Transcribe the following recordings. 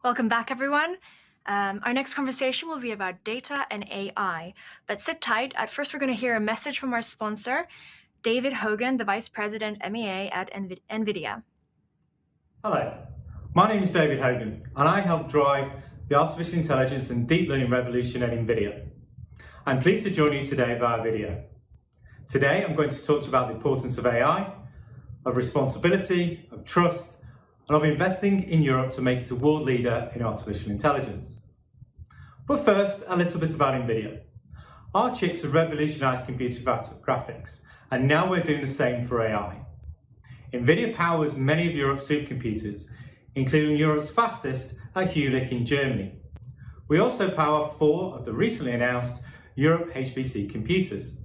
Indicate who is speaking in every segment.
Speaker 1: Welcome back, everyone. Our next conversation will be about data and AI, but sit tight. At first, we're going to hear a message from our sponsor, David Hogan, the Vice President MEA at Nvidia.
Speaker 2: Hello, my name is David Hogan, and I help drive the artificial intelligence and deep learning revolution at Nvidia. I'm pleased to join you today via video. Today, I'm going to talk to you about the importance of AI, of responsibility, of trust, and of investing in Europe to make it a world leader in artificial intelligence. But first, a little bit about Nvidia. Our chips have revolutionized computer graphics, and now we're doing the same for AI. Nvidia powers many of Europe's supercomputers, including Europe's fastest at Jülich in Germany. We also power 4 of the recently announced Europe HPC computers.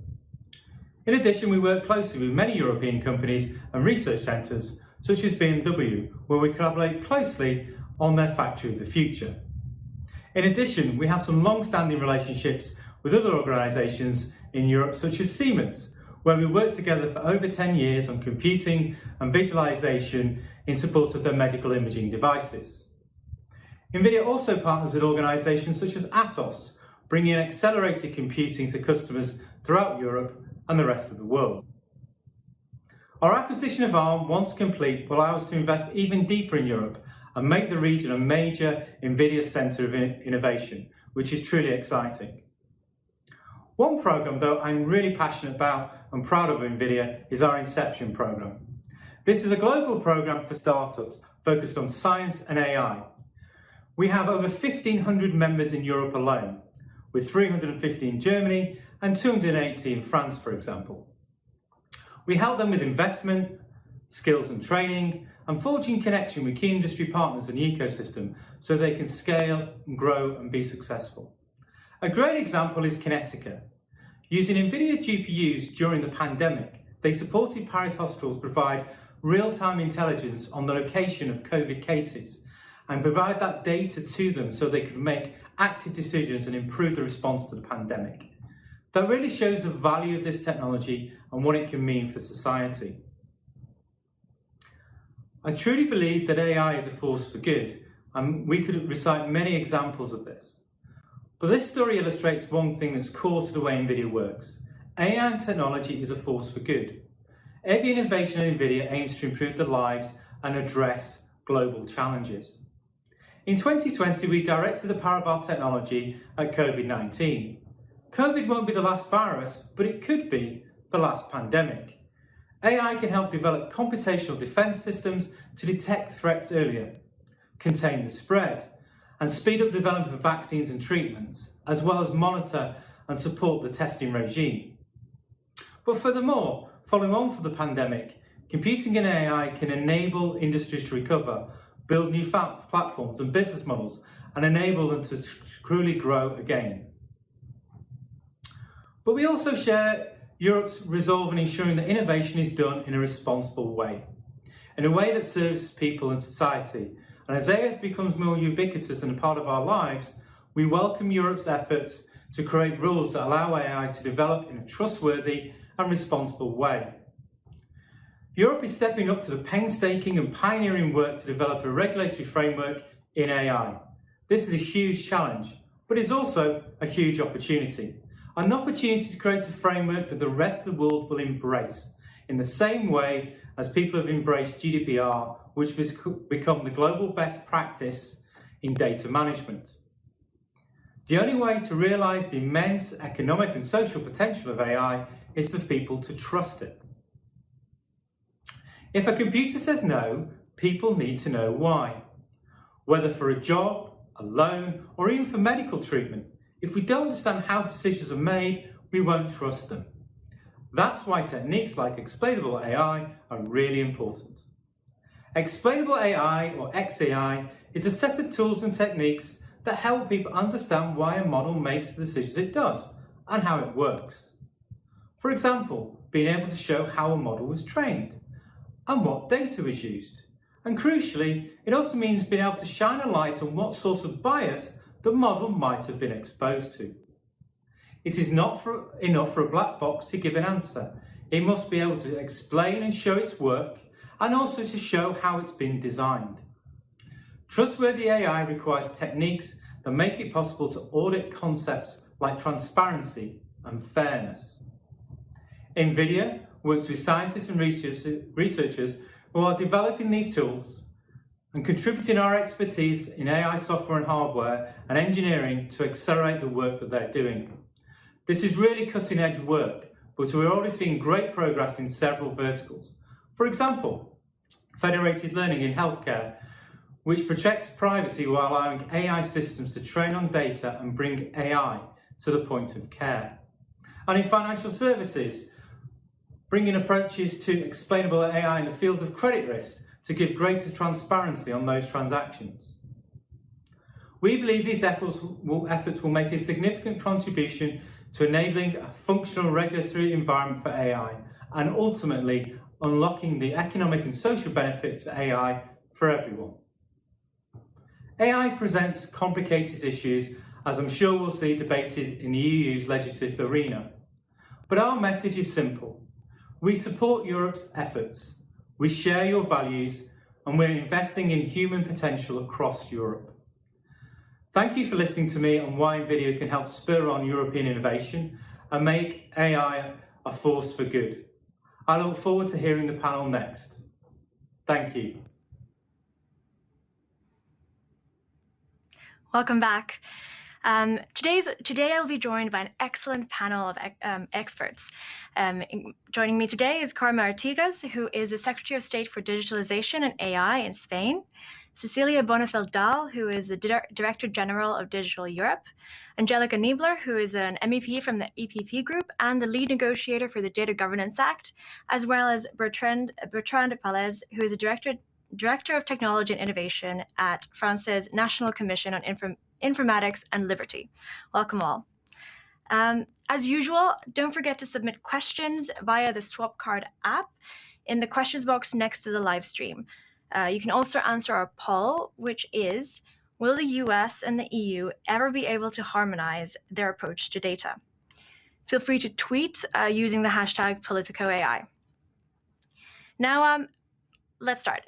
Speaker 2: In addition, we work closely with many European companies and research centres such as BMW, where we collaborate closely on their factory of the future. In addition, we have some long-standing relationships with other organisations in Europe such as Siemens, where we worked together for over 10 years on computing and visualisation in support of their medical imaging devices. Nvidia also partners with organisations such as Atos, bringing accelerated computing to customers throughout Europe and the rest of the world. Our acquisition of ARM, once complete, will allow us to invest even deeper in Europe and make the region a major Nvidia centre of innovation, which is truly exciting. One programme, though, I'm really passionate about and proud of Nvidia is our Inception programme. This is a global programme for startups focused on science and AI. We have over 1,500 members in Europe alone, with 350 in Germany and 280 in France, for example. We help them with investment, skills and training, and forging connection with key industry partners in the ecosystem so they can scale and grow and be successful. A great example is Kinetica. Using Nvidia GPUs during the pandemic, they supported Paris hospitals provide real-time intelligence on the location of COVID cases and provide that data to them so they could make active decisions and improve the response to the pandemic. That really shows the value of this technology and what it can mean for society. I truly believe that AI is a force for good, and we could recite many examples of this. But this story illustrates one thing that's core to the way Nvidia works. AI and technology is a force for good. Every innovation at Nvidia aims to improve the lives and address global challenges. In 2020, we directed the power of our technology at COVID-19. COVID won't be the last virus, but it could be the last pandemic. AI can help develop computational defense systems to detect threats earlier, contain the spread, and speed up development of vaccines and treatments, as well as monitor and support the testing regime. But furthermore, following on from the pandemic, computing and AI can enable industries to recover, build new platforms and business models, and enable them to truly grow again. But we also share Europe's resolve in ensuring that innovation is done in a responsible way, in a way that serves people and society. And as AI becomes more ubiquitous and a part of our lives, we welcome Europe's efforts to create rules that allow AI to develop in a trustworthy and responsible way. Europe is stepping up to the painstaking and pioneering work to develop a regulatory framework in AI. This is a huge challenge, but it's also a huge opportunity. An opportunity to create a framework that the rest of the world will embrace, in the same way as people have embraced GDPR, which has become the global best practice in data management. The only way to realise the immense economic and social potential of AI is for people to trust it. If a computer says no, people need to know why. Whether for a job, a loan, or even for medical treatment, if we don't understand how decisions are made, we won't trust them. That's why techniques like explainable AI are really important. Explainable AI, or XAI, is a set of tools and techniques that help people understand why a model makes the decisions it does and how it works. For example, being able to show how a model was trained and what data was used. And crucially, it also means being able to shine a light on what source of bias the model might have been exposed to. It is not enough for a black box to give an answer. It must be able to explain and show its work, and also to show how it's been designed. Trustworthy AI requires techniques that make it possible to audit concepts like transparency and fairness. Nvidia works with scientists and researchers who are developing these tools and contributing our expertise in AI software and hardware and engineering to accelerate the work that they're doing. This is really cutting-edge work, but we're already seeing great progress in several verticals. For example, federated learning in healthcare, which protects privacy while allowing AI systems to train on data and bring AI to the point of care. And in financial services, bringing approaches to explainable AI in the field of credit risk to give greater transparency on those transactions. We believe these efforts will make a significant contribution to enabling a functional regulatory environment for AI and ultimately unlocking the economic and social benefits of AI for everyone. AI presents complicated issues, as I'm sure we'll see debated in the EU's legislative arena. But our message is simple. We support Europe's efforts, we share your values, and we're investing in human potential across Europe. Thank you for listening to me on why Nvidia can help spur on European innovation and make AI a force for good. I look forward to hearing the panel next. Thank you.
Speaker 1: Welcome back. Today I will be joined by an excellent panel of experts. Joining me today is Carmen Artigas, who is the Secretary of State for Digitalization and AI in Spain, Cecilia Bonafeld-Dahl, who is the Director General of Digital Europe, Angelica Niebler, who is an MEP from the EPP Group and the lead negotiator for the Data Governance Act, as well as Bertrand Palez, who is the Director of Technology and Innovation at France's National Commission on Informatics and Liberty. Welcome all. As usual, don't forget to submit questions via the Swapcard app in the questions box next to the live stream. You can also answer our poll, which is, will the US and the EU ever be able to harmonize their approach to data? Feel free to tweet using the hashtag POLITICO AI. Now, let's start.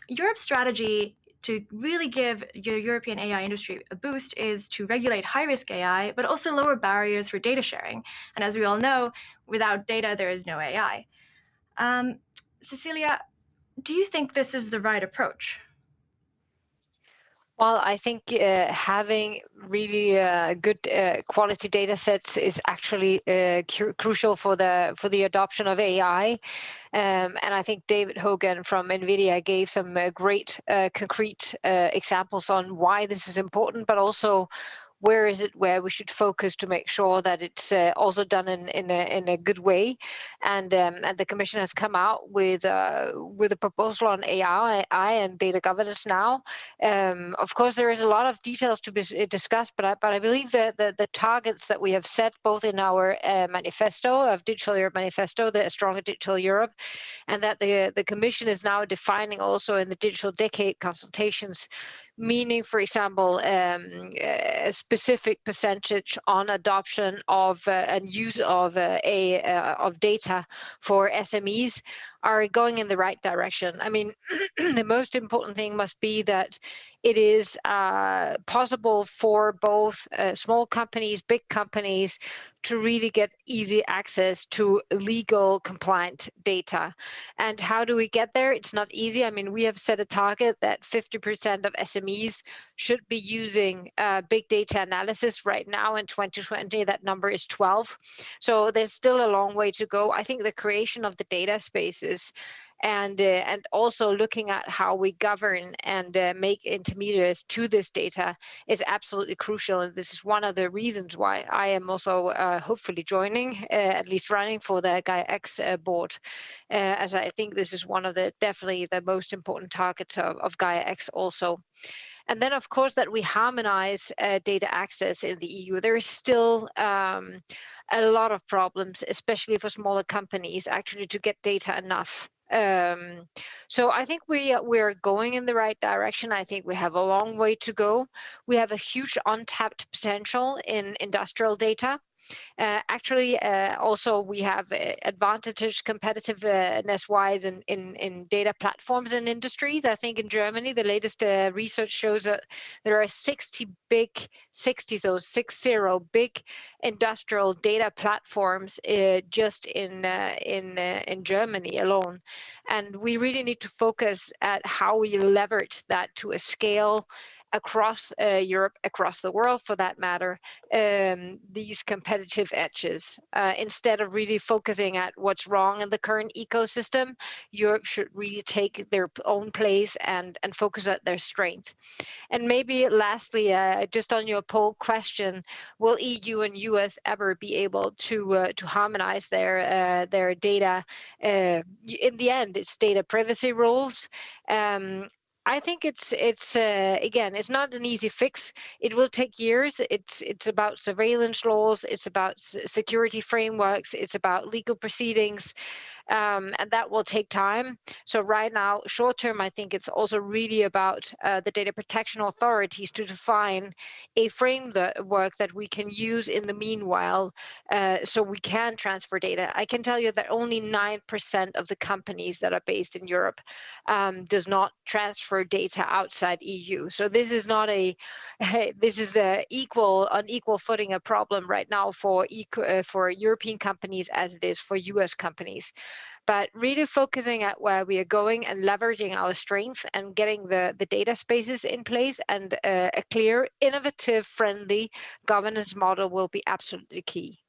Speaker 1: Europe's strategy to really give the European AI industry a boost is to regulate high-risk AI, but also lower barriers for data sharing. And as we all know, without data, there is no AI. Cecilia, do you think this is the right approach?
Speaker 3: Well, I think having really good quality data sets is actually crucial for the adoption of AI. And I think David Hogan from Nvidia gave some great concrete examples on why this is important, but also where we should focus to make sure that it's also done in a good way. And the Commission has come out with a proposal on AI and data governance now. Of course, there is a lot of details to be discussed, but I believe that the targets that we have set both in our manifesto of Digital Europe Manifesto, the Stronger Digital Europe, and that the Commission is now defining also in the Digital Decade consultations, meaning, for example, a specific percentage on adoption of and use of data for SMEs are going in the right direction. I mean, the most important thing must be that it is possible for both small companies, big companies, to really get easy access to legal compliant data. And how do we get there? It's not easy. I mean, we have set a target that 50% of SMEs should be using big data analysis. Right now in 2020, that number is 12. So there's still a long way to go. I think the creation of the data spaces and also looking at how we govern and make intermediaries to this data is absolutely crucial. And this is one of the reasons why I am also hopefully joining, at least running for the Gaia-X board, as I think this is one of definitely the most important targets of Gaia-X also. And then, of course, that we harmonize data access in the EU. There is still a lot of problems, especially for smaller companies, actually to get data enough. So I think we're going in the right direction. I think we have a long way to go. We have a huge untapped potential in industrial data. Actually, also we have advantages competitiveness-wise in data platforms and industries. I think in Germany, the latest research shows that there are 60 big industrial data platforms just in Germany alone, and we really need to focus at how we leverage that to a scale across Europe, across the world for that matter, these competitive edges. Instead of really focusing at what's wrong in the current ecosystem, Europe should really take their own place and focus at their strength. And maybe lastly, just on your poll question, will EU and US ever be able to harmonize their data? In the end, it's data privacy rules. I think it's again, it's not an easy fix. It will take years. It's about surveillance laws. It's about security frameworks. It's about legal proceedings. And that will take time. So right now, short term, I think it's also really about the data protection authorities to define a framework that we can use in the meanwhile, so we can transfer data. I can tell you that only 9% of the companies that are based in Europe does not transfer data outside EU. So this is not this is the on equal footing a problem right now for European companies as it is for US companies. But really focusing at where we are going and leveraging our strength and getting the data spaces in place and a clear, innovative, friendly governance model will be absolutely key.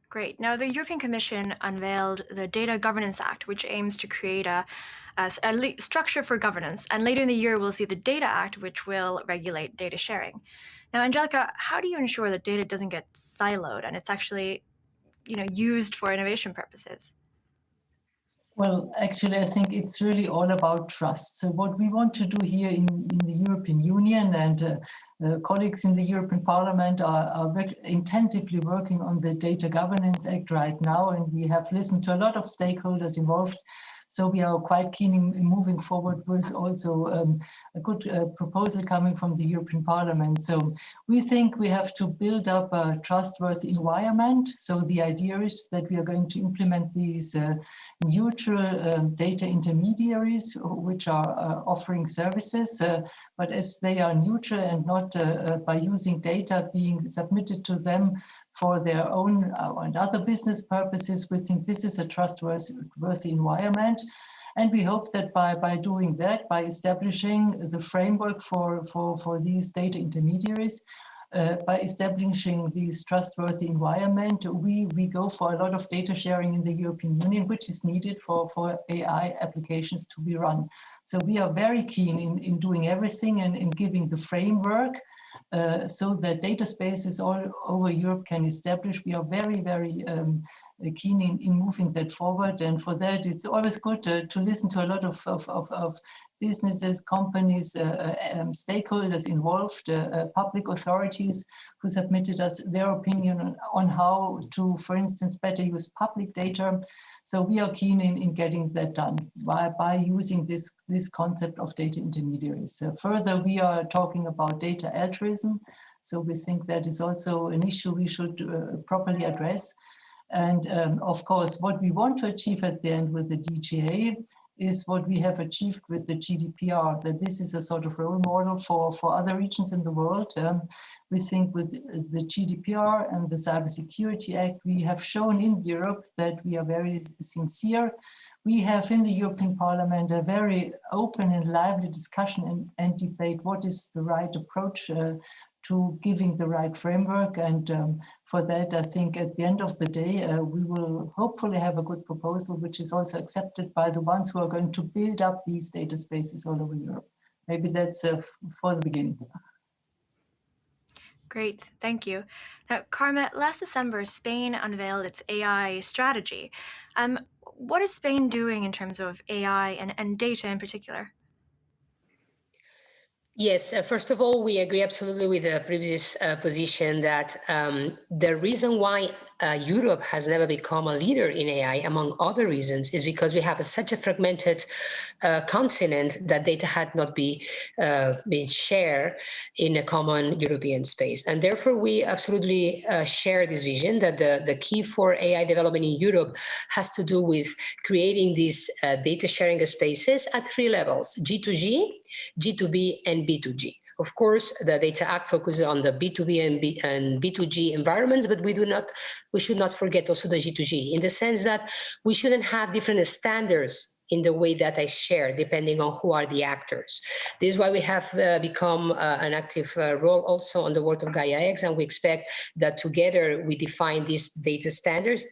Speaker 1: Great. Now, the European Commission unveiled the Data Governance Act, which aims to create a structure for governance. And later in the year, we'll see the Data Act, which will regulate data sharing. Now, Angelica, how do you ensure that data doesn't get siloed and it's actually used for innovation purposes?
Speaker 4: Well, actually, I think it's really all about trust. So what we want to do here in the European Union, and colleagues in the European Parliament are intensively working on the Data Governance Act right now, and we have listened to a lot of stakeholders involved. So we are quite keen in moving forward with also a good proposal coming from the European Parliament. So we think we have to build up a trustworthy environment. So the idea is that we are going to implement these neutral data intermediaries, which are offering services, but as they are neutral and not by using data being submitted to them for their own and other business purposes, we think this is a trustworthy environment. And we hope that by doing that, by establishing the framework for these data intermediaries, by establishing this trustworthy environment, we go for a lot of data sharing in the European Union, which is needed for AI applications to be run. So we are very keen in doing everything and in giving the framework so that data spaces all over Europe can establish. We are very, very keen in moving that forward. And for that, it's always good to listen to a lot of businesses, companies, stakeholders involved, public authorities who submitted us their opinion on how to, for instance, better use public data. So we are keen in getting that done by using this concept of data intermediaries. Further, we are talking about data altruism. So we think that is also an issue we should properly address. And of course, what we want to achieve at the end with the DGA is what we have achieved with the GDPR, that this is a sort of role model for other regions in the world. We think with the GDPR and the Cybersecurity Act, we have shown in Europe that we are very sincere. We have in the European Parliament a very open and lively discussion and debate what is the right approach to giving the right framework. And for that, I think at the end of the day, we will hopefully have a good proposal, which is also accepted by the ones who are going to build up these data spaces all over Europe. Maybe that's for the beginning.
Speaker 1: Great, thank you. Now, Carmen, last December, Spain unveiled its AI strategy. What is Spain doing in terms of AI and data in particular?
Speaker 5: Yes, first of all, we agree absolutely with the previous position that the reason why Europe has never become a leader in AI, among other reasons, is because we have such a fragmented continent that data had not been shared in a common European space. And therefore, we absolutely share this vision that the key for AI development in Europe has to do with creating these data sharing spaces at 3 levels: G2G, G2B, and B2G. Of course, the Data Act focuses on the B2B and B2G environments, but we should not forget also the G2G, in the sense that we shouldn't have different standards in the way that I share, depending on who are the actors. This is why we have become an active role also on the world of Gaia-X, and we expect that together we define these data standards,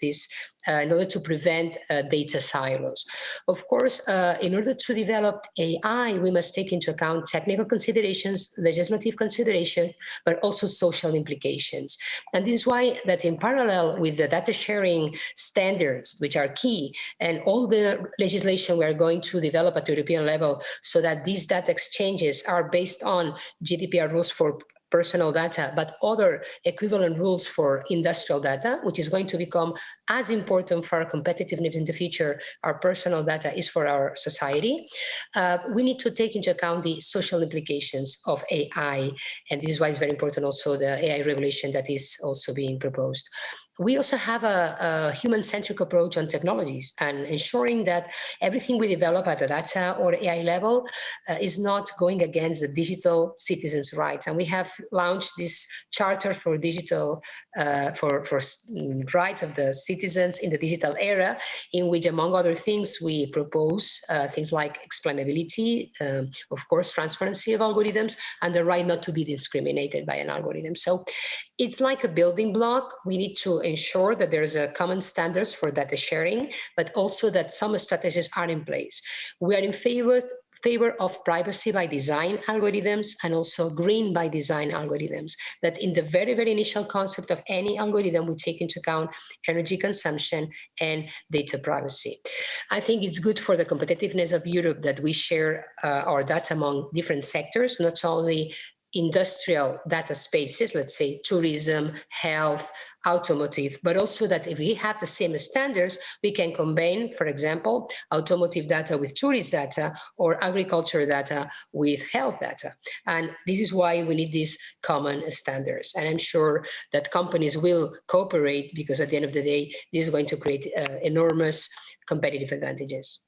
Speaker 5: in order to prevent data silos. Of course, in order to develop AI, we must take into account technical considerations, legislative consideration, but also social implications. And this is why that in parallel with the data sharing standards, which are key, and all the legislation we are going to develop at the European level, so that these data exchanges are based on GDPR rules for personal data, but other equivalent rules for industrial data, which is going to become as important for our competitiveness in the future, our personal data is for our society. We need to take into account the social implications of AI, and this is why it's very important also the AI regulation that is also being proposed. We also have a human-centric approach on technologies and ensuring that everything we develop at the data or AI level is not going against the digital citizens' rights. And we have launched this Charter for Digital, for rights of the citizens in the digital era, in which, among other things, we propose things like explainability, of course, transparency of algorithms, and the right not to be discriminated by an algorithm. So it's like a building block. We need to ensure that there's a common standards for data sharing, but also that some strategies are in place. We are in favor of privacy by design algorithms and also green by design algorithms, that in the very, very initial concept of any algorithm, we take into account energy consumption and data privacy. I think it's good for the competitiveness of Europe that we share our data among different sectors, not only industrial data spaces, let's say tourism, health, automotive, but also that if we have the same standards, we can combine, for example, automotive data with tourist data or agriculture data with health data. And this is why we need these common standards. And I'm sure that companies will cooperate, because at the end of the day, this is going to create enormous competitive advantages.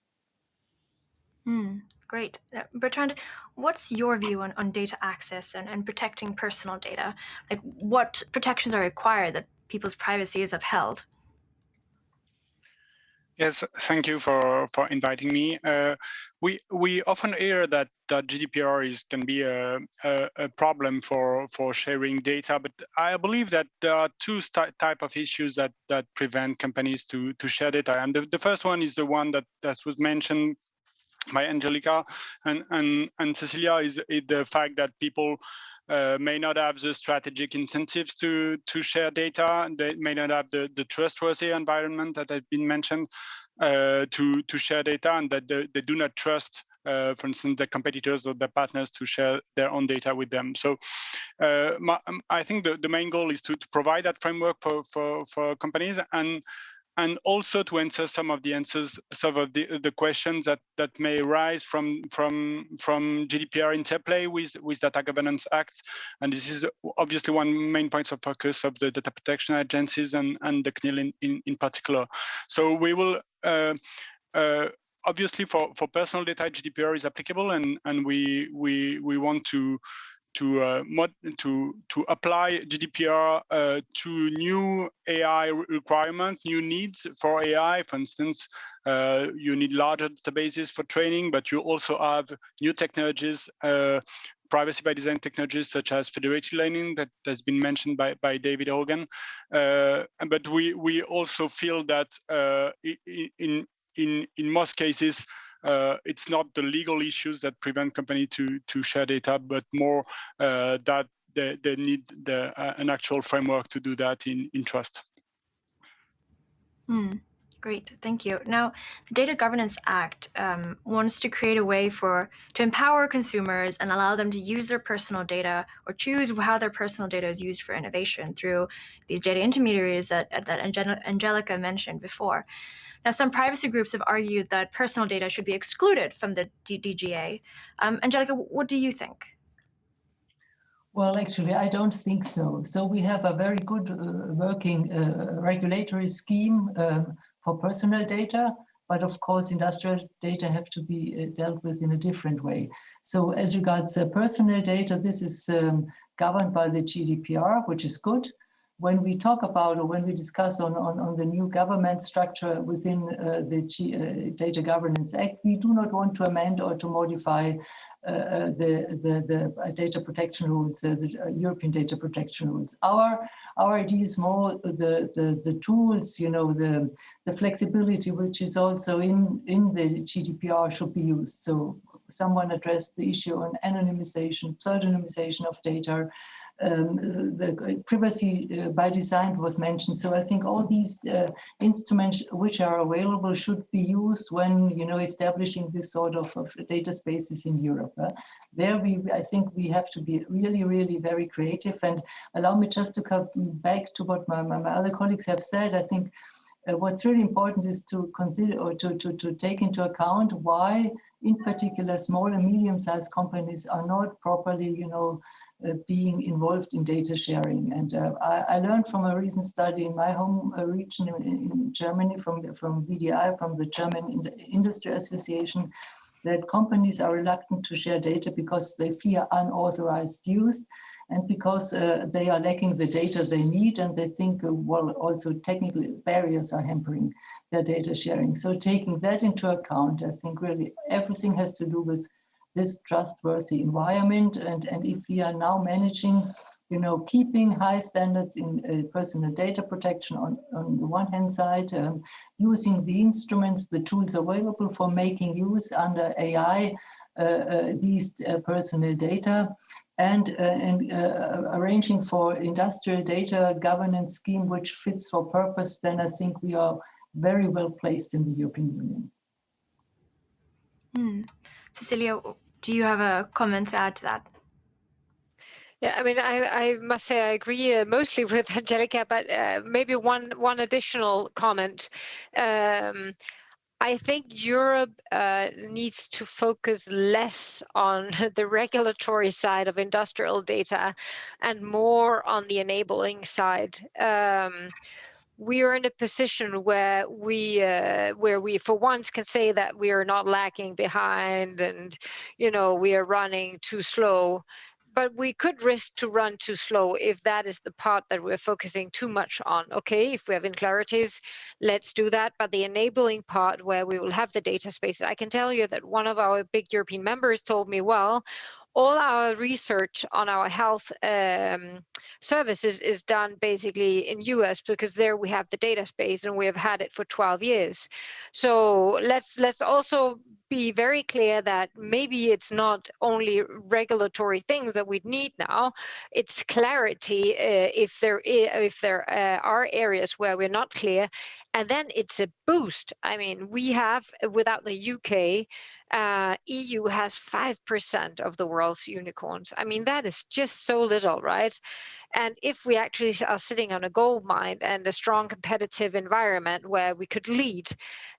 Speaker 1: Great. Bertrand, what's your view on data access and protecting personal data? Like, what protections are required that people's privacy is upheld?
Speaker 6: Yes, thank you for inviting me. We often hear that GDPR can be a problem for sharing data, but I believe that there are two type of issues that prevent companies to share data. And the first one is the one that was mentioned by Angelica and Cecilia, is the fact that people may not have the strategic incentives to share data. They may not have the trustworthy environment that has been mentioned to share data, and that they do not trust, for instance, their competitors or their partners to share their own data with them. So I think the main goal is to provide that framework for companies, and also to answer some of the questions that may arise from GDPR interplay with data governance acts. And this is obviously one main point of focus of the data protection agencies and the CNIL in particular. So we will obviously for personal data, GDPR is applicable, and we want to apply GDPR to new AI requirements, new needs for AI. For instance, you need larger databases for training, but you also have new technologies, privacy by design technologies such as federated learning that has been mentioned by David Hogan. But we also feel that in most cases, it's not the legal issues that prevent companies to share data, but more that they need an actual framework to do that in trust.
Speaker 1: Great, thank you. Now, the Data Governance Act wants to create a way to empower consumers and allow them to use their personal data or choose how their personal data is used for innovation through these data intermediaries that Angelica mentioned before. Now, some privacy groups have argued that personal data should be excluded from the DGA. Angelica, what do you think?
Speaker 4: Well, actually, I don't think so. So we have a very good working regulatory scheme for personal data, but of course, industrial data have to be dealt with in a different way. So as regards personal data, this is governed by the GDPR, which is good. When we talk about, or when we discuss on the new government structure within the Data Governance Act, we do not want to amend or to modify the data protection rules, the European data protection rules. Our idea is more the tools, you know, the flexibility, which is also in the GDPR, should be used. So someone addressed the issue on anonymization, pseudonymization of data. The privacy by design was mentioned. So I think all these instruments which are available should be used when, you know, establishing this sort of data spaces in Europe. There I think we have to be really, really very creative. And allow me just to come back to what my other colleagues have said. I think what's really important is to consider or to take into account why, in particular, small and medium-sized companies are not properly, you know, being involved in data sharing. And I learned from a recent study in my home region in Germany from VDI, from the German Industry Association, that companies are reluctant to share data because they fear unauthorized use and because they are lacking the data they need, and they think, well, also technical barriers are hampering their data sharing. So taking that into account, I think really everything has to do with this trustworthy environment. And if we are now managing, you know, keeping high standards in personal data protection on the one hand side, using the instruments, the tools available for making use under AI, these personal data, and arranging for industrial data governance scheme which fits for purpose, then I think we are very well placed in the European Union.
Speaker 1: Cecilia, do you have a comment to add to that?
Speaker 3: Yeah, I mean, I must say I agree mostly with Angelica, but maybe one additional comment. I think Europe needs to focus less on the regulatory side of industrial data and more on the enabling side. We are in a position where we for once can say that we are not lagging behind and, you know, we are running too slow. But we could risk to run too slow if that is the part that we're focusing too much on. Okay, if we have inequalities, let's do that. But the enabling part where we will have the data spaces, I can tell you that one of our big European members told me, well, all our research on our health services is done basically in US because there we have the data space and we have had it for 12 years. So let's also be very clear that maybe it's not only regulatory things that we need now, it's clarity if there are areas where we're not clear, and then it's a boost. I mean, we have, without the UK, EU has 5% of the world's unicorns. I mean, that is just so little, right? And if we actually are sitting on a gold mine and a strong competitive environment where we could lead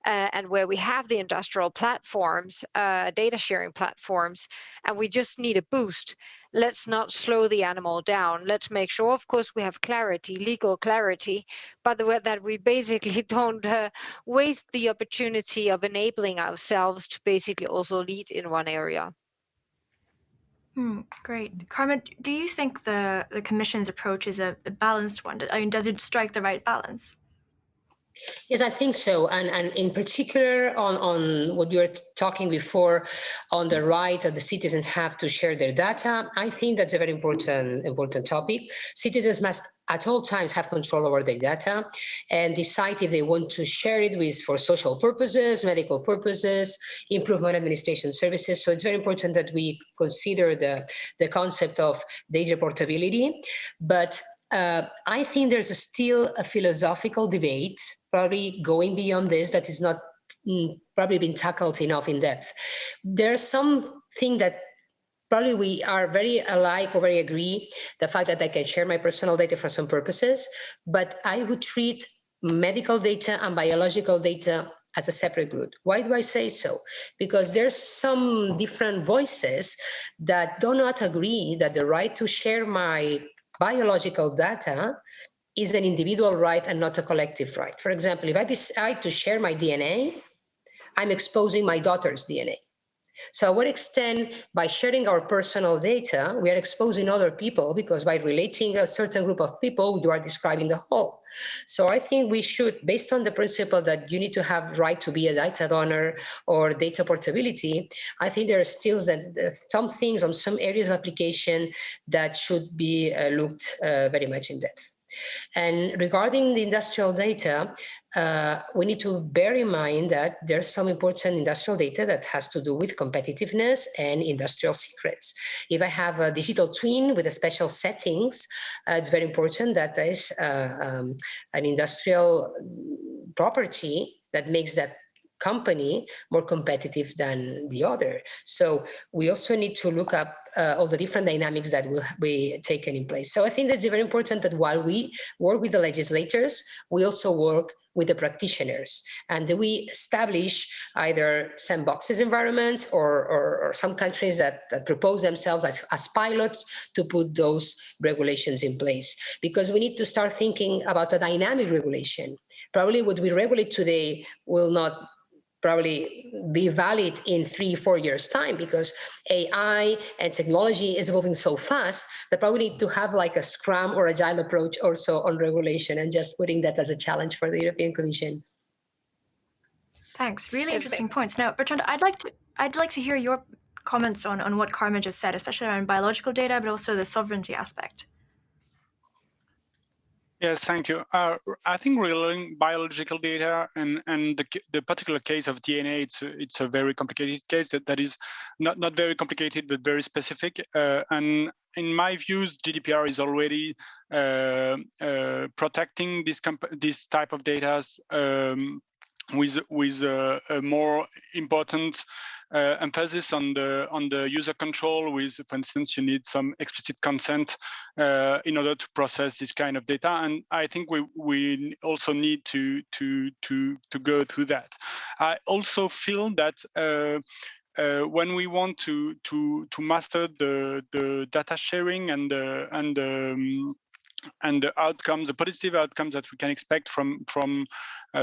Speaker 3: and where we have the industrial platforms, data sharing platforms, and we just need a boost, let's not slow the animal down. Let's make sure, of course, we have clarity, legal clarity, but that we basically don't waste the opportunity of enabling ourselves to basically also lead in one area.
Speaker 1: Great. Karma, do you think the Commission's approach is a balanced one? I mean, does it strike the right balance?
Speaker 5: Yes, I think so. And in particular on what you were talking before, on the right that the citizens have to share their data, I think that's a very important topic. Citizens must at all times have control over their data and decide if they want to share it for social purposes, medical purposes, improvement administration services. So it's very important that we consider the concept of data portability. But I think there's still a philosophical debate probably going beyond this that is not probably been tackled enough in depth. There's something that probably we are very alike or very agree, the fact that I can share my personal data for some purposes, but I would treat medical data and biological data as a separate group. Why do I say so? Because there's some different voices that do not agree that the right to share my biological data is an individual right and not a collective right. For example, if I decide to share my DNA, I'm exposing my daughter's DNA. So, to what extent, by sharing our personal data, we are exposing other people, because by relating a certain group of people, you are describing the whole. So I think we should, based on the principle that you need to have right to be a data donor or data portability, I think there are still some things on some areas of application that should be looked very much in depth. And regarding the industrial data, we need to bear in mind that there's some important industrial data that has to do with competitiveness and industrial secrets. If I have a digital twin with a special settings, it's very important that there is an industrial property that makes that company more competitive than the other. So we also need to look up all the different dynamics that will be taken in place. So I think that's very important that while we work with the legislators, we also work with the practitioners, and we establish either sandboxes environments or some countries that propose themselves as pilots to put those regulations in place, because we need to start thinking about a dynamic regulation. Probably what we regulate today will not probably be valid in 3-4 years time, because AI and technology is evolving so fast that probably need to have like a Scrum or Agile approach also on regulation, and just putting that as a challenge for the European Commission.
Speaker 1: Thanks. Really interesting points. Now, Bertrand, I'd like to hear your comments on what Carmen just said, especially around biological data, but also the sovereignty aspect.
Speaker 6: Yes, thank you. I think regarding biological data and the particular case of DNA, it's a very complicated case that is not very complicated but very specific. And in my views, GDPR is already protecting this type of data with a more important emphasis on the user control. With, for instance, you need some explicit consent in order to process this kind of data, and I think we also need to go through that. I also feel that when we want to master the data sharing and the outcomes, the positive outcomes that we can expect from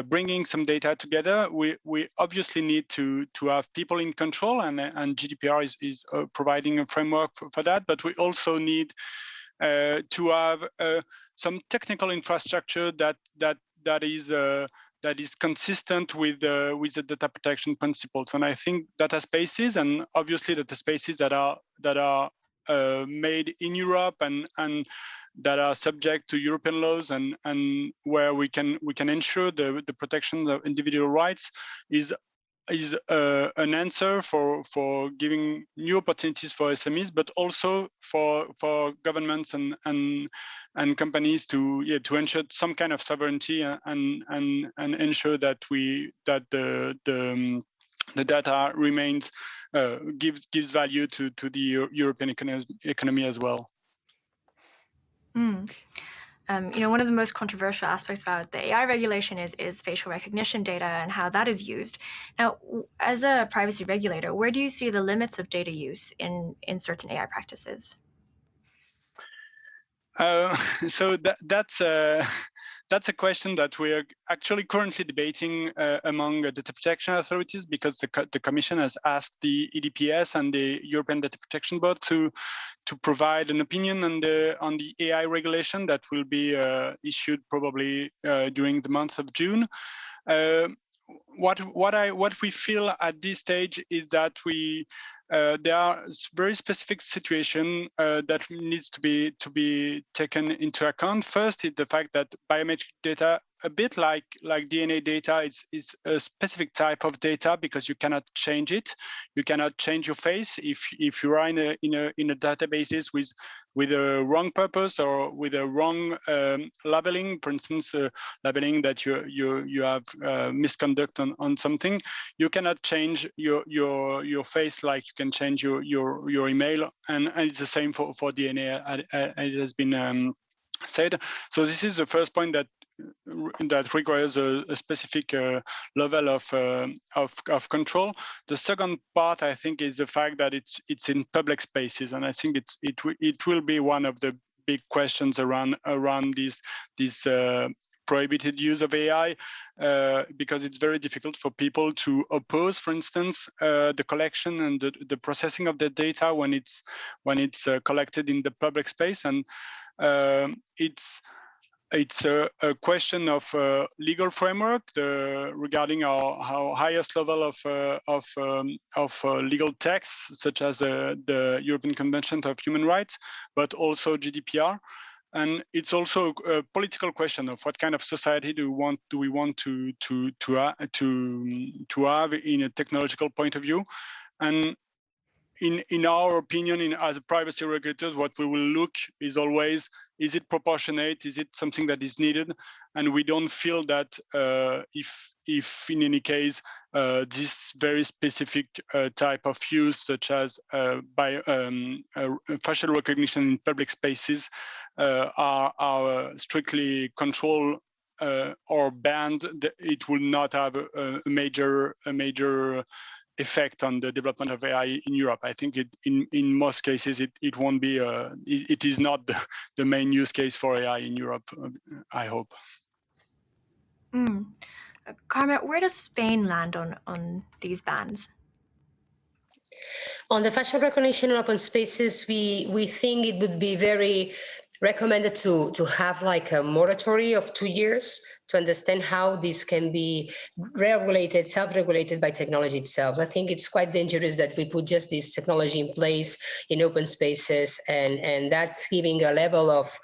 Speaker 6: bringing some data together, we obviously need to have people in control, and GDPR is providing a framework for that. But we also need to have some technical infrastructure that is consistent with the data protection principles. And I think data spaces, and obviously data spaces that are made in Europe and that are subject to European laws, and where we can ensure the protection of individual rights is an answer for giving new opportunities for SMEs, but also for governments and companies to ensure some kind of sovereignty and ensure that the data remains gives value to the European economy as well.
Speaker 1: One of the most controversial aspects about the AI regulation is facial recognition data and how that is used. Now, as a privacy regulator, where do you see the limits of data use in certain AI practices?
Speaker 6: So that's a question that we are actually currently debating among the data protection authorities, because the Commission has asked the EDPS and the European Data Protection Board to provide an opinion on the AI regulation that will be issued probably during the month of June. What we feel at this stage is that there are very specific situations that needs to be taken into account. First is the fact that biometric data a bit like DNA data. It's a specific type of data because you cannot change it. You cannot change your face if you are in a databases with a wrong purpose or with a wrong labeling. For instance, labeling that you have misconduct on something. You cannot change your face like you can change your email, and it's the same for DNA. It has been said. So this is the first point that requires a specific level of control. The second part, I think, is the fact that it's in public spaces, and I think it will be one of the big questions around this prohibited use of AI, because it's very difficult for people to oppose, for instance, the collection and the processing of the data when it's collected in the public space, and it's a question of legal framework regarding our highest level of legal texts, such as the European Convention of Human Rights, but also GDPR. And it's also a political question of what kind of society do we want to have in a technological point of view. And in our opinion, as a privacy regulators, what we will look is always, is it proportionate? Is it something that is needed? And we don't feel that if in any case, this very specific type of use, such as by facial recognition in public spaces, are strictly controlled or banned, it will not have a major effect on the development of AI in Europe. I think in most cases it won't be it is not the main use case for AI in Europe, I hope.
Speaker 1: Carmen, where does Spain land on these bans?
Speaker 5: On the facial recognition in open spaces, we think it would be very recommended to have like a moratorium of 2 years to understand how this can be regulated, self-regulated by technology itself. I think it's quite dangerous that we put just this technology in place in open spaces, and that's giving a level of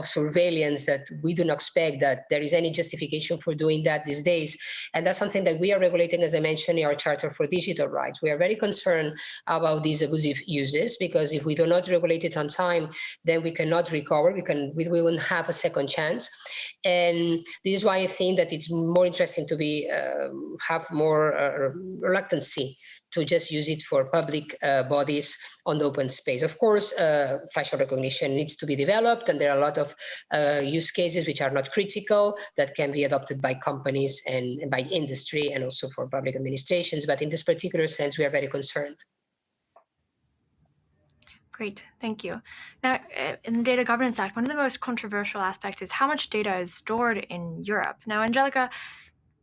Speaker 5: surveillance that we do not expect that there is any justification for doing that these days. And that's something that we are regulating, as I mentioned, in our Charter for Digital Rights. We are very concerned about these abusive uses, because if we do not regulate it on time, then we cannot recover. We won't have a second chance. And this is why I think that it's more interesting to have more reluctancy to just use it for public bodies on the open space. Of course, facial recognition needs to be developed, and there are a lot of use cases which are not critical that can be adopted by companies and by industry, and also for public administrations. But in this particular sense, we are very concerned.
Speaker 1: Great, thank you. Now, in the Data Governance Act, one of the most controversial aspects is how much data is stored in Europe. Now, Angelica,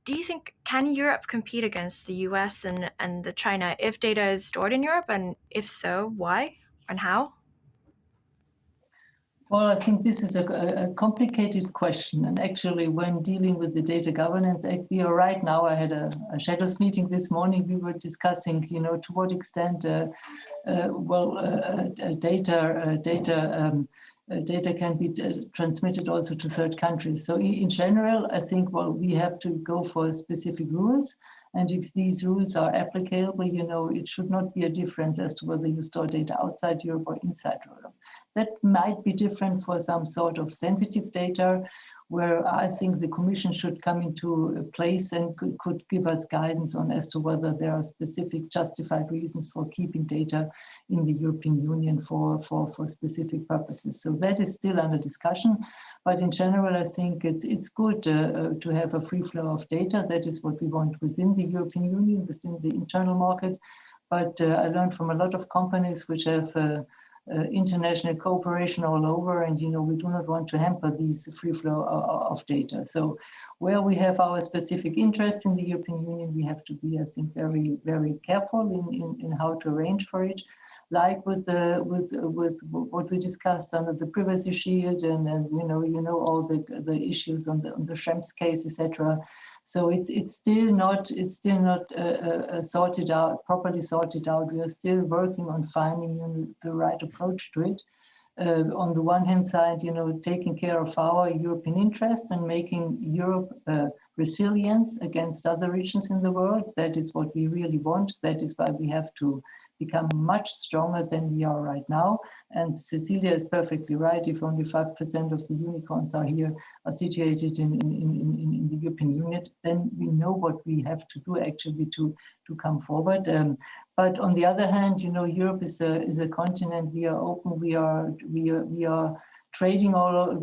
Speaker 1: do you think, can Europe compete against the US and the China if data is stored in Europe? And if so, why and how?
Speaker 4: Well, I think this is a complicated question. And actually, when dealing with the Data Governance Act, we are right now, I had a shadows meeting this morning, we were discussing, to what extent, data can be transmitted also to third countries. So in general, I think, we have to go for specific rules. And if these rules are applicable, it should not be a difference as to whether you store data outside Europe or inside Europe. That might be different for some sort of sensitive data, where I think the Commission should come into place and could give us guidance on as to whether there are specific justified reasons for keeping data in the European Union for specific purposes. So that is still under discussion. But in general, I think it's good to have a free flow of data. That is what we want within the European Union, within the internal market. But I learned from a lot of companies which have international cooperation all over, and we do not want to hamper these free flow of data. So where we have our specific interest in the European Union, we have to be, I think, very, very careful in how to arrange for it. Like with what we discussed under the privacy shield, and all the issues on the Schrems case, etc. So it's still not sorted out, properly sorted out. We are still working on finding the right approach to it. on the one hand side, taking care of our European interests and making Europe resilient against other regions in the world. That is what we really want. That is why we have to become much stronger than we are right now. And Cecilia is perfectly right. If only 5% of the unicorns are situated in the European Union, then we know what we have to do actually to come forward. But on the other hand, Europe is a continent. We are open. We are trading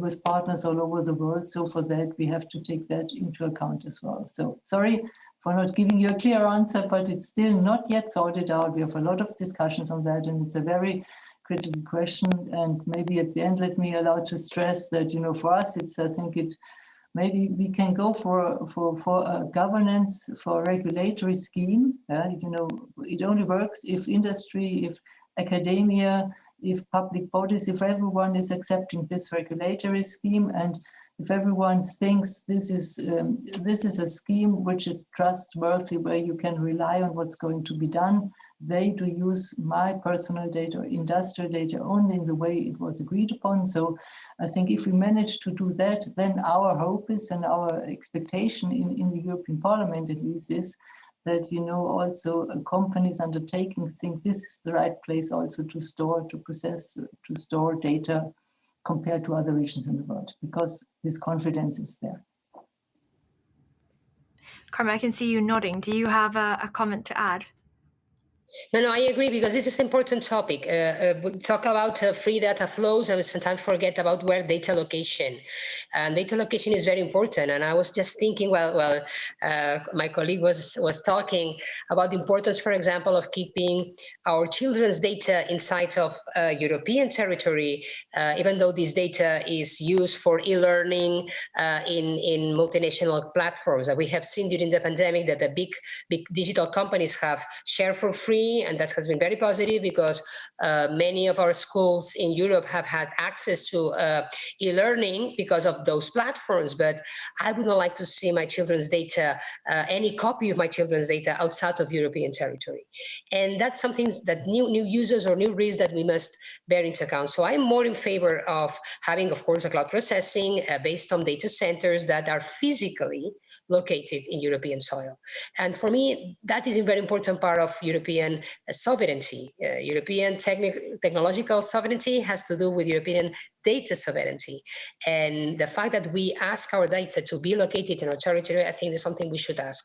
Speaker 4: with partners all over the world. So for that, we have to take that into account as well. So sorry for not giving you a clear answer, but it's still not yet sorted out. We have a lot of discussions on that, and it's a very critical question. And maybe at the end, let me allow to stress that, for us, maybe we can go for a governance, for a regulatory scheme. It only works if industry, if academia, if public bodies, if everyone is accepting this regulatory scheme, and if everyone thinks this is a scheme which is trustworthy, where you can rely on what's going to be done, they do use my personal data, industrial data, only in the way it was agreed upon. So I think if we manage to do that, then our hope is, and our expectation in the European Parliament at least, is that, also companies undertaking think this is the right place also to store, to process, to store data compared to other regions in the world, because this confidence is there.
Speaker 1: Carmen, I can see you nodding. Do you have a comment to add?
Speaker 5: No, I agree, because this is an important topic. We talk about free data flows, and we sometimes forget about where data location. And data location is very important. And I was just thinking, my colleague was talking about the importance, for example, of keeping our children's data inside of European territory, even though this data is used for e-learning in multinational platforms. We have seen during the pandemic that the big digital companies have shared for free, and that has been very positive, because many of our schools in Europe have had access to e-learning because of those platforms. But I would not like to see my children's data, any copy of my children's data, outside of European territory. And that's something that new users or new risks that we must bear into account. So I'm more in favor of having, of course, a cloud processing based on data centers that are physically located in European soil. And for me, that is a very important part of European sovereignty. European technological sovereignty has to do with European data sovereignty. And the fact that we ask our data to be located in our territory, I think is something we should ask.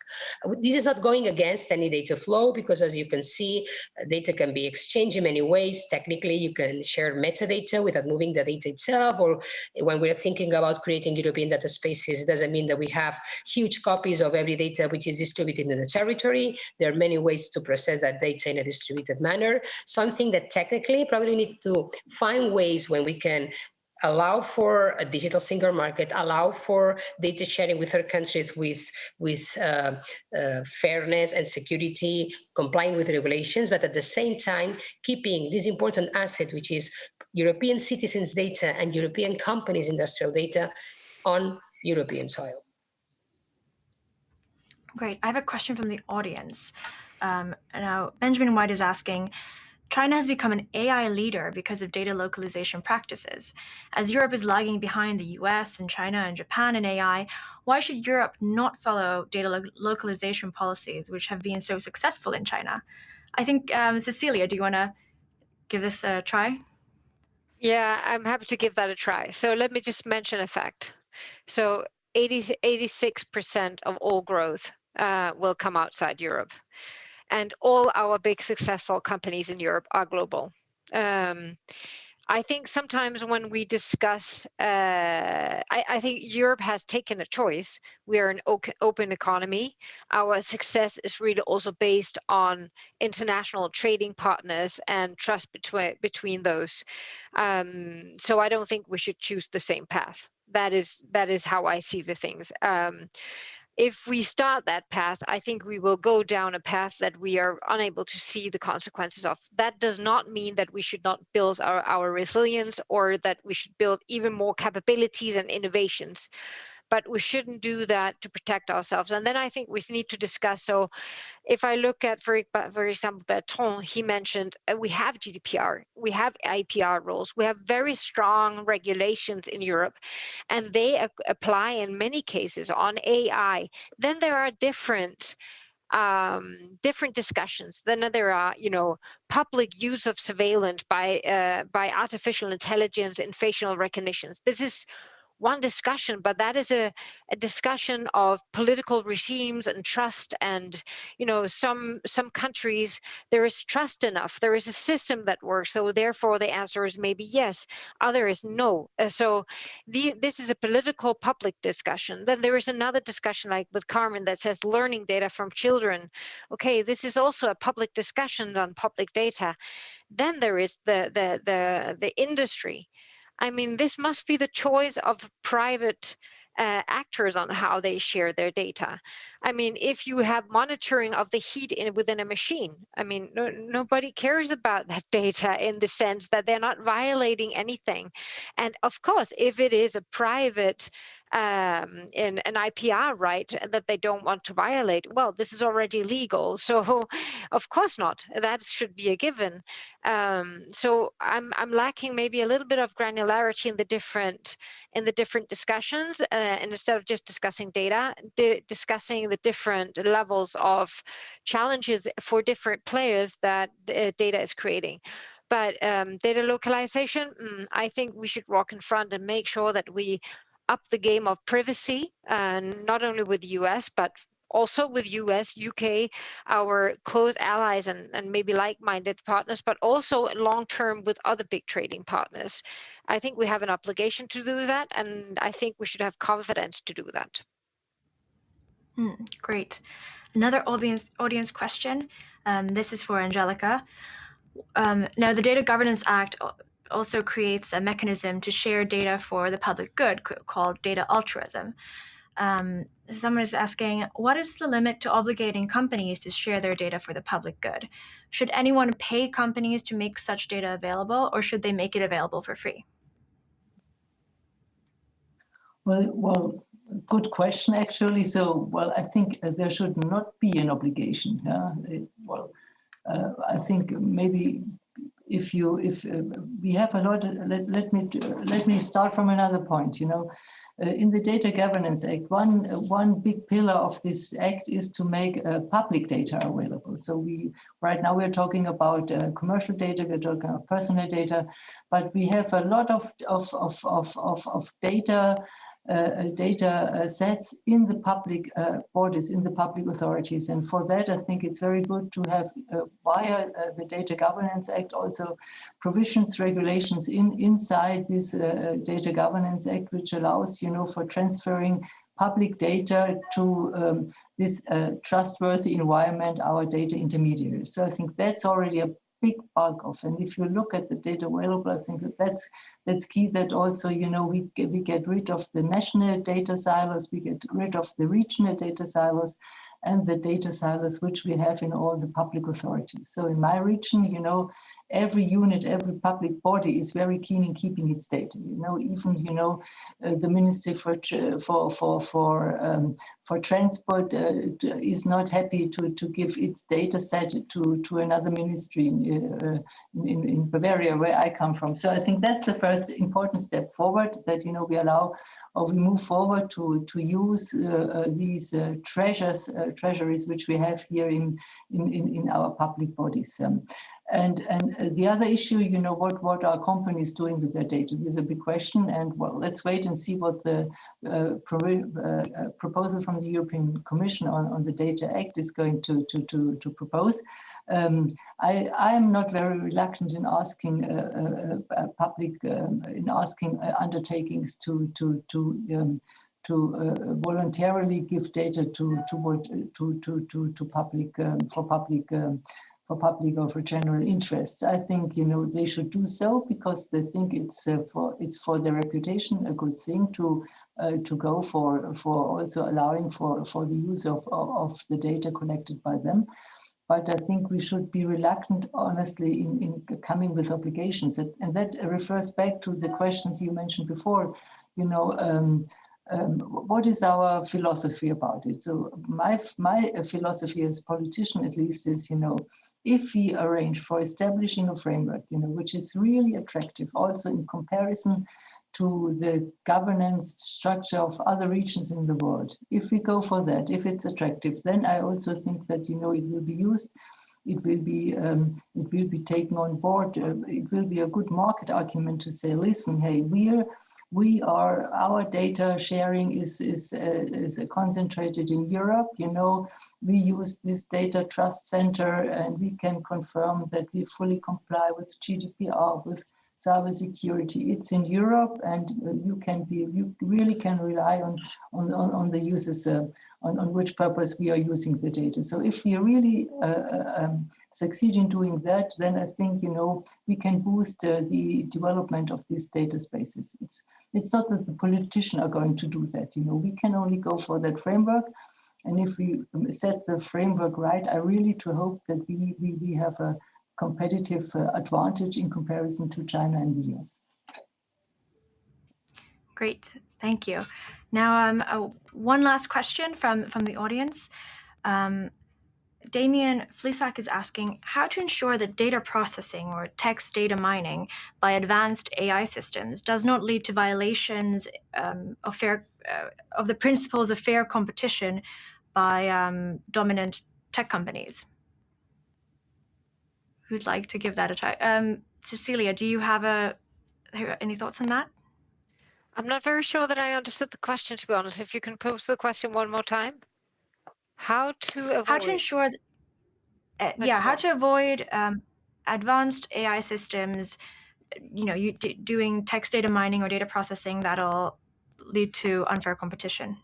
Speaker 5: This is not going against any data flow, because as you can see, data can be exchanged in many ways. Technically, you can share metadata without moving the data itself, or when we're thinking about creating European data spaces, it doesn't mean that we have huge copies of every data which is distributed in the territory. There are many ways to process that data in a distributed manner. Something that technically probably need to find ways when we can allow for a digital single market, allow for data sharing with other countries with fairness and security, complying with regulations, but at the same time, keeping this important asset, which is European citizens' data and European companies' industrial data on European soil.
Speaker 1: Great. I have a question from the audience. Now, Benjamin White is asking, China has become an AI leader because of data localization practices. As Europe is lagging behind the US and China and Japan in AI, why should Europe not follow data localization policies which have been so successful in China? I think, Cecilia, do you want to give this a try?
Speaker 3: Yeah, I'm happy to give that a try. So let me just mention a fact. So 86% of all growth will come outside Europe. And all our big successful companies in Europe are global. I think sometimes when we discuss, I think Europe has taken a choice. We are an open economy. Our success is really also based on international trading partners and trust between those. So I don't think we should choose the same path. That is how I see the things. If we start that path, I think we will go down a path that we are unable to see the consequences of. That does not mean that we should not build our resilience, or that we should build even more capabilities and innovations. but we shouldn't do that to protect ourselves. And then I think we need to discuss, so if I look at, for example, Bertrand, he mentioned we have GDPR, we have IPR rules, we have very strong regulations in Europe, and they apply in many cases on AI. Then there are different discussions. Then there are, public use of surveillance by artificial intelligence and facial recognitions. This is one discussion, but that is a discussion of political regimes and trust. And some countries, there is trust enough, there is a system that works, so therefore the answer is maybe yes, other is no. So this is a political public discussion. Then there is another discussion, like with Carmen, that says learning data from children. Okay, this is also a public discussion on public data. Then there is the industry. I mean, this must be the choice of private actors on how they share their data. I mean, if you have monitoring of the heat within a machine, I mean, nobody cares about that data in the sense that they're not violating anything. And of course, if it is a private in an IPR right that they don't want to violate, well, this is already legal. So of course not, that should be a given. So I'm lacking maybe a little bit of granularity in the different discussions, and instead of just discussing data, discussing the different levels of challenges for different players that data is creating. But data localization, I think we should walk in front and make sure that we up the game of privacy, not only with the US, but also with US, UK, our close allies and maybe like-minded partners, but also long-term with other big trading partners. I think we have an obligation to do that, and I think we should have confidence to do that.
Speaker 1: Great. Another audience question. This is for Angelica. Now, the Data Governance Act also creates a mechanism to share data for the public good called data altruism. Someone is asking, what is the limit to obligating companies to share their data for the public good? Should anyone pay companies to make such data available, or should they make it available for free?
Speaker 4: Well, good question, actually. So, I think there should not be an obligation. I think maybe if we have a lot, let me start from another point. In the Data Governance Act, one big pillar of this act is to make public data available. So right now we're talking about commercial data, we're talking about personal data, but we have a lot of data sets in the public bodies, in the public authorities. And for that, I think it's very good to have, via the Data Governance Act, also provisions, regulations inside this Data Governance Act, which allows, for transferring public data to this trustworthy environment, our data intermediaries. So I think that's already a big bulk of, and if you look at the data available, I think that's key. That also, we get rid of the national data silos, we get rid of the regional data silos, and the data silos which we have in all the public authorities. So in my region, every unit, every public body is very keen in keeping its data. Even the Ministry for Transport is not happy to give its data set to another ministry in Bavaria, where I come from. So I think that's the first important step forward, that we allow, or we move forward to use these treasuries which we have here in our public bodies. And the other issue, what are companies doing with their data? This is a big question, and let's wait and see what the proposal from the European Commission on the Data Act is going to propose. I am not very reluctant in asking undertakings to voluntarily give data to public or for general interests. I think they should do so because they think it's for their reputation a good thing to go for also allowing for the use of the data collected by them. But I think we should be reluctant, honestly, in coming with obligations. And that refers back to the questions you mentioned before. what is our philosophy about it? So my philosophy as a politician, at least, is, if we arrange for establishing a framework, which is really attractive, also in comparison to the governance structure of other regions in the world, if we go for that, if it's attractive, then I also think that, it will be used. It will be taken on board. It will be a good market argument to say, listen, hey, our data sharing is concentrated in Europe. We use this data trust center, and we can confirm that we fully comply with GDPR, with cybersecurity. It's in Europe, and you really can rely on the users, on which purpose we are using the data. So if we really succeed in doing that, then I think we can boost the development of these data spaces. It's not that the politicians are going to do that. We can only go for that framework. And if we set the framework right, I really to hope that we have a competitive advantage in comparison to China and the US.
Speaker 1: Great, thank you. Now, one last question from the audience. Damien Flisak is asking how to ensure that data processing or text data mining by advanced AI systems does not lead to violations of the principles of fair competition by dominant tech companies. Who'd like to give that a try? Cecilia, do you have any thoughts on that?
Speaker 3: I'm not very sure that I understood the question, to be honest. If you can pose the question one more time. How to
Speaker 1: ensure how to avoid advanced AI systems, doing text data mining or data processing that'll lead to unfair competition.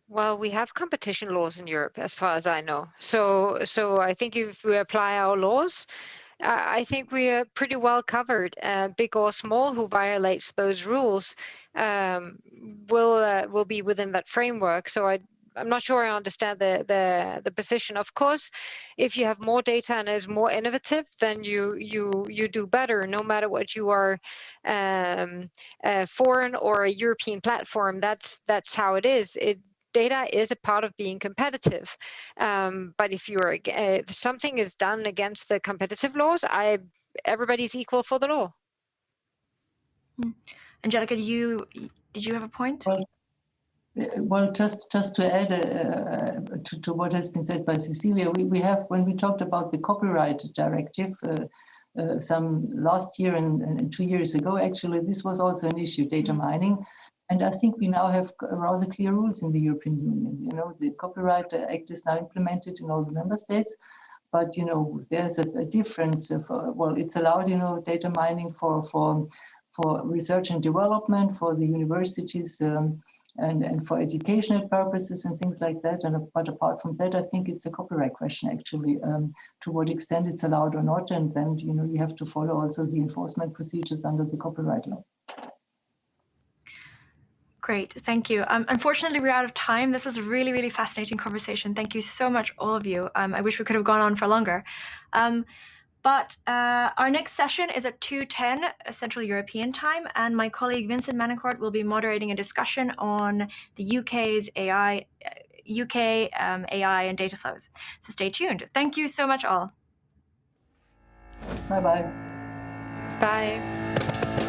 Speaker 3: Well, we have competition laws in Europe, as far as I know. So I think if we apply our laws, I think we are pretty well covered. Big or small, who violates those rules will be within that framework. So I'm not sure I understand the position. Of course, if you have more data and is more innovative, then you do better, no matter what you are, a foreign or a European platform. That's how it is. Data is a part of being competitive, but if something is done against the competitive laws, everybody's equal for the law.
Speaker 1: Angelica, did you have a point?
Speaker 4: Well, just to add to what has been said by Cecilia, we have, when we talked about the copyright directive some last year and 2 years ago, actually, this was also an issue, data mining. And I think we now have rather clear rules in the European Union. The Copyright Act is now implemented in all the member states, but there's a difference. It's allowed, data mining for research and development, for the universities, and for educational purposes and things like that. But apart from that, I think it's a copyright question, actually, to what extent it's allowed or not. And then, you have to follow also the enforcement procedures under the copyright law.
Speaker 1: Great, thank you. Unfortunately, we're out of time. This was a really, really fascinating conversation. Thank you so much, all of you. I wish we could have gone on for longer. But our next session is at 2:10 Central European Time, and my colleague Vincent Manencourt will be moderating a discussion on the UK AI and data flows. So stay tuned. Thank you so much, all.
Speaker 4: Bye-bye.
Speaker 3: Bye.